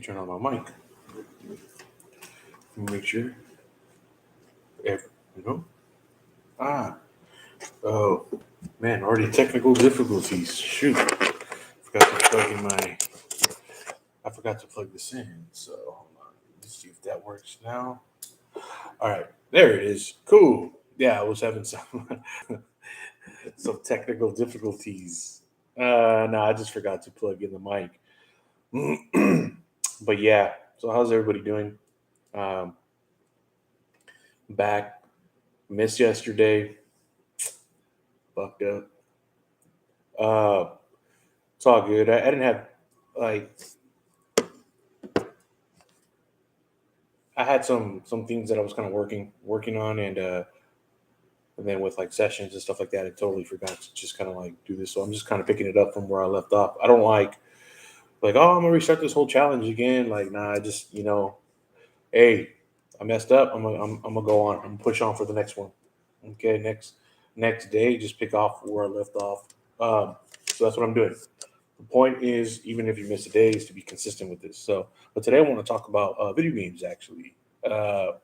Turn on my mic. Make sure. If, you know. Ah. Oh man, already technical difficulties. Shoot. Forgot to plug in my. I forgot to plug this in. So hold on. Let's see if that works now. All right. There it is. Cool. Yeah, I was having some some technical difficulties. No, I just forgot to plug in the mic. But yeah. So how's everybody doing? Um, Back. Missed yesterday. Fucked up. Uh, it's all good. I didn't have like I had some things that I was kind of working on, and then with like sessions and stuff like that, I totally forgot to just kind of like do this. So I'm just kind of picking it up from where I left off. I don't like oh, I'm gonna restart this whole challenge again. Like nah, I just hey, I messed up. I'm gonna go on. I'm gonna push on for the next one. Okay, next day, just pick off where I left off. So that's what I'm doing. The point is, even if you miss a day, is to be consistent with this. So, but today I want to talk about video games actually, and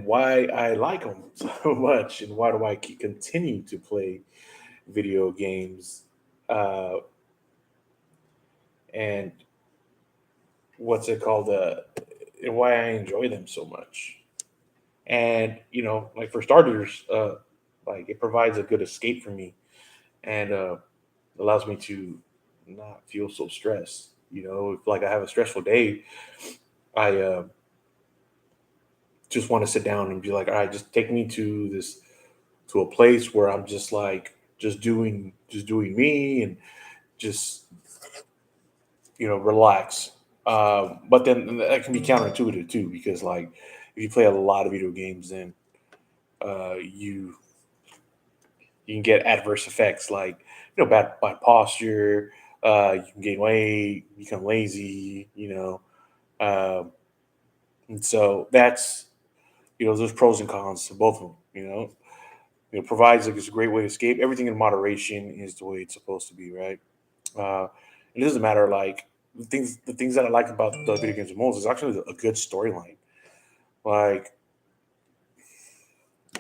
why I like them so much, and why do I continue to play video games, uh, and what's it called, and why I enjoy them so much. And like for starters, like it provides a good escape for me, and allows me to not feel so stressed. If like I have a stressful day, I just want to sit down and be like, all right, just take me to a place where I'm just like just doing me and just relax. But then that can be counterintuitive too, because like if you play a lot of video games, then you can get adverse effects like bad posture. You can gain weight, become lazy. Um, and so that's there's pros and cons to both of them. Provides like it's a great way to escape. Everything in moderation is the way it's supposed to be, right? Uh, it doesn't matter like the things that I like about the video games the most is actually a good storyline. Like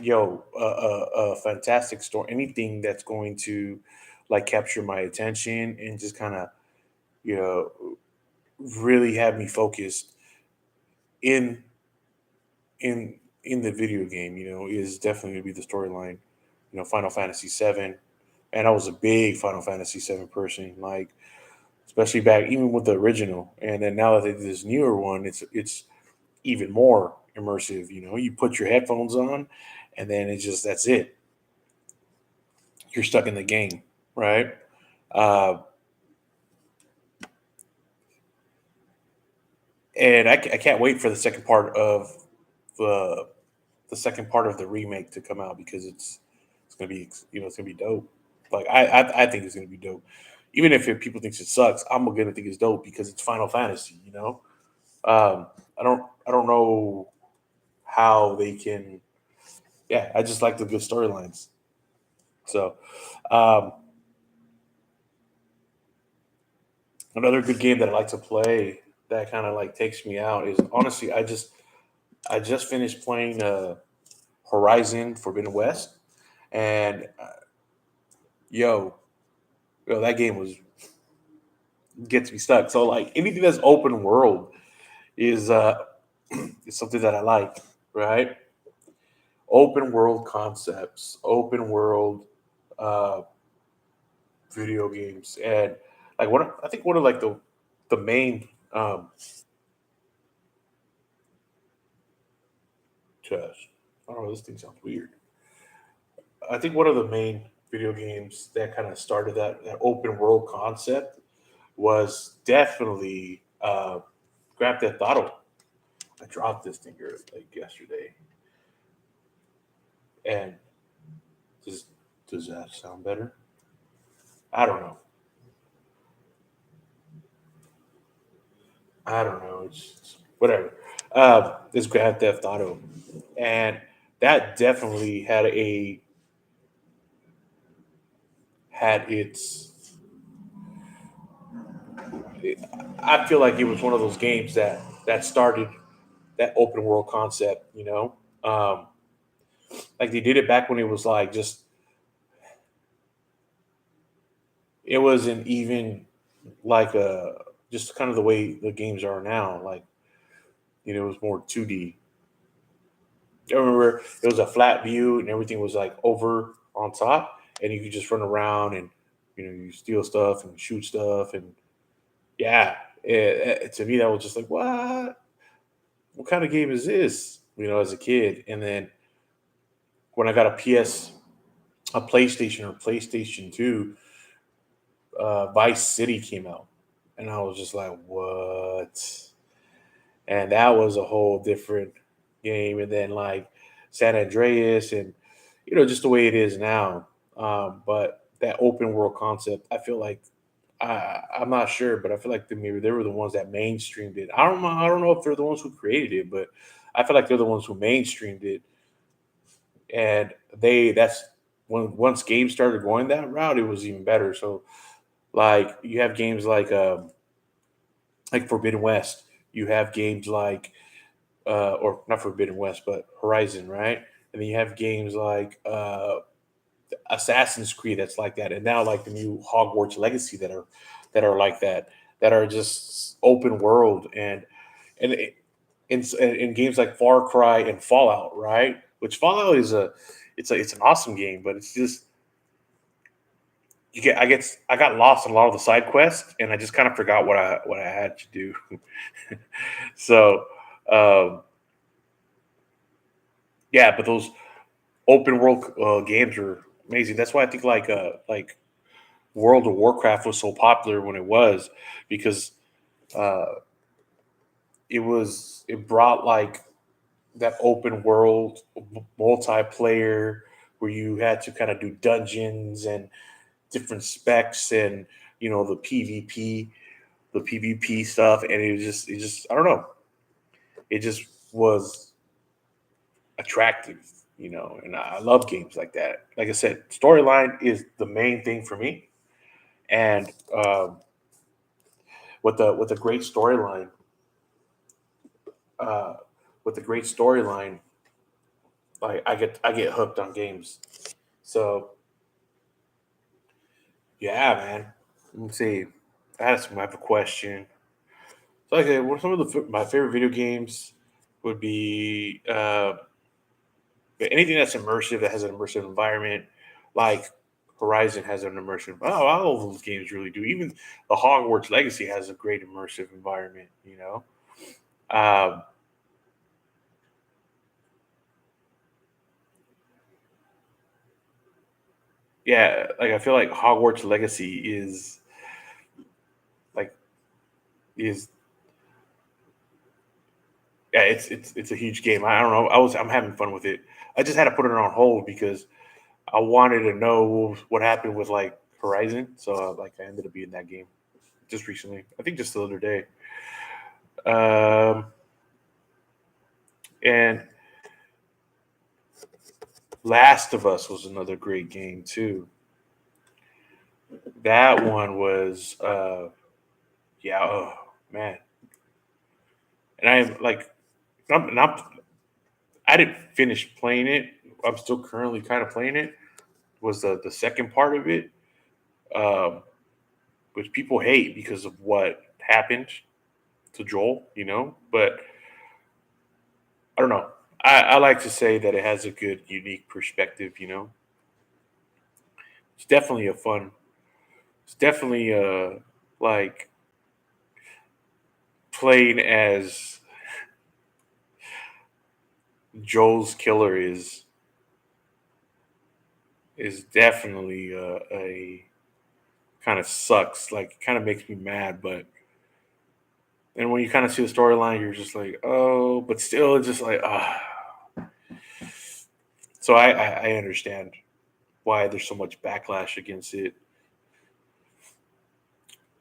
a fantastic story, anything that's going to like capture my attention and just kind of you know really have me focused in in the video game. Is definitely going to be the storyline. Final Fantasy VII, and I was a big Final Fantasy VII person, like especially back even with the original. And then now that they did this newer one, it's even more immersive. You put your headphones on, and then that's it. You're stuck in the game, right? Uh, and I can't wait for the the second part of the remake to come out because it's gonna be it's gonna be dope. Like I think it's gonna be dope. Even if people thinks it sucks, I'm gonna think it's dope because it's Final Fantasy. I don't know how they can. Yeah, I just like the good storylines. So um, another good game that I like to play that kind of like takes me out is honestly I just finished playing Horizon Forbidden West, and yo, that game was gets me stuck. So like anything that's open world is is something that I like, right? Open world concepts, open world uh, video games, and like I think one of like the main gosh, I don't know. This thing sounds weird. I think one of the main video games that kind of started that open world concept was definitely Grand Theft Auto. I dropped this thing here like yesterday, and does does that sound better? I don't know. I don't know. It's whatever. This Grand Theft Auto, and that definitely had its I feel like it was one of those games that started that open world concept. Like they did it back when it was like just it wasn't even like just kind of the way the games are now. Like it was more 2D. I remember it was a flat view and everything was like over on top, and you could just run around and you steal stuff and shoot stuff, and yeah, to me that was just like what kind of game is this? As a kid, and then when I got a PlayStation or PlayStation 2, Vice City came out, and I was just like, what? And that was a whole different game. And then like San Andreas, and just the way it is now. But that open world concept, I feel like I'm not sure, but I feel like maybe they were the ones that mainstreamed it. I don't know. I don't know if they're the ones who created it, but I feel like they're the ones who mainstreamed it. And that's when once games started going that route, it was even better. So like you have games like Forbidden West. You have games like or not Forbidden West, but Horizon, right? And then you have games like Assassin's Creed that's like that, and now like the new Hogwarts Legacy that are like that are just open world and in games like Far Cry and Fallout, right? Which Fallout is it's an awesome game, but it's just I got lost in a lot of the side quests, and I just kind of forgot what I had to do. So um, yeah, but those open world games are amazing. That's why I think like World of Warcraft was so popular when it was because uh, it brought like that open world multiplayer where you had to kind of do dungeons and different specs and the PvP stuff, and it just I don't know, it just was attractive, and I love games like that. Like I said, storyline is the main thing for me, and with a great storyline, uh, with a great storyline, like I get hooked on games. So yeah, man. Let me see. I have a question. So okay, what are some of my favorite video games would be anything that's immersive that has an immersive environment, like Horizon has an immersive. Oh, all of those games really do. Even the Hogwarts Legacy has a great immersive environment. Um, yeah, like I feel like Hogwarts Legacy like is yeah, it's a huge game. I don't know. I'm having fun with it. I just had to put it on hold because I wanted to know what happened with like Horizon. So like I ended up beating that game just recently. I think just the other day. Um, and Last of Us was another great game too. That one was yeah, oh man. And I'm like I'm I didn't finish playing it. I'm still currently kind of playing it. Was the second part of it, um, which people hate because of what happened to Joel, But I don't know. I like to say that it has a good, unique perspective. It's definitely a fun. It's definitely like playing as Joel's killer is definitely a kind of sucks. Like, kind of makes me mad, but and when you kind of see the storyline, you're just like, oh, but still, it's just like ah. So I understand why there's so much backlash against it.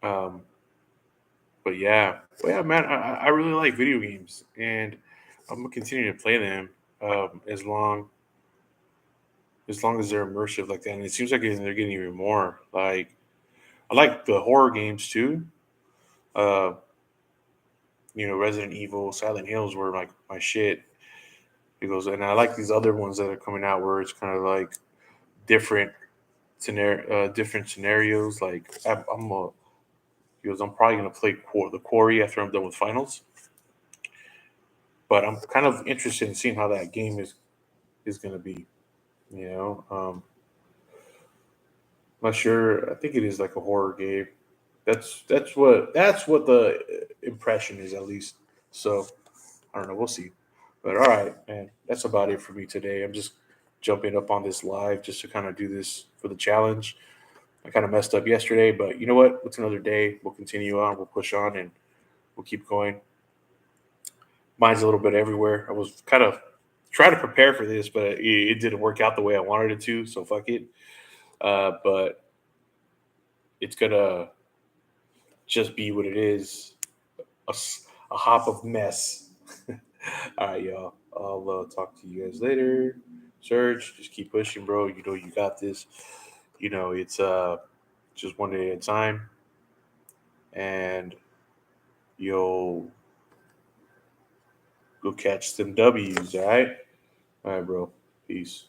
Um, but yeah, man, I really like video games, and I'm gonna continue to play them as long as they're immersive like that. And it seems like they're getting even more. Like I like the horror games too. Resident Evil, Silent Hills were like my shit. He goes, and I like these other ones that are coming out where it's kind of like different different scenarios. Like he goes, I'm probably gonna play the Quarry after I'm done with finals, but I'm kind of interested in seeing how that game is gonna be. You know, I'm not sure. I think it is like a horror game. That's what the impression is, at least. So I don't know. We'll see. But all right, man. That's about it for me today. I'm just jumping up on this live just to kind of do this for the challenge. I kind of messed up yesterday, but you know what? It's another day. We'll continue on. We'll push on, and we'll keep going. Mine's a little bit everywhere. I was kind of trying to prepare for this, but it didn't work out the way I wanted it to. So fuck it. But it's gonna just be what it is. A hop of mess. All right, y'all. I'll talk to you guys later. Serge, just keep pushing, bro. You know you got this. It's just one day at a time, and you'll go catch some W's. All right, bro. Peace.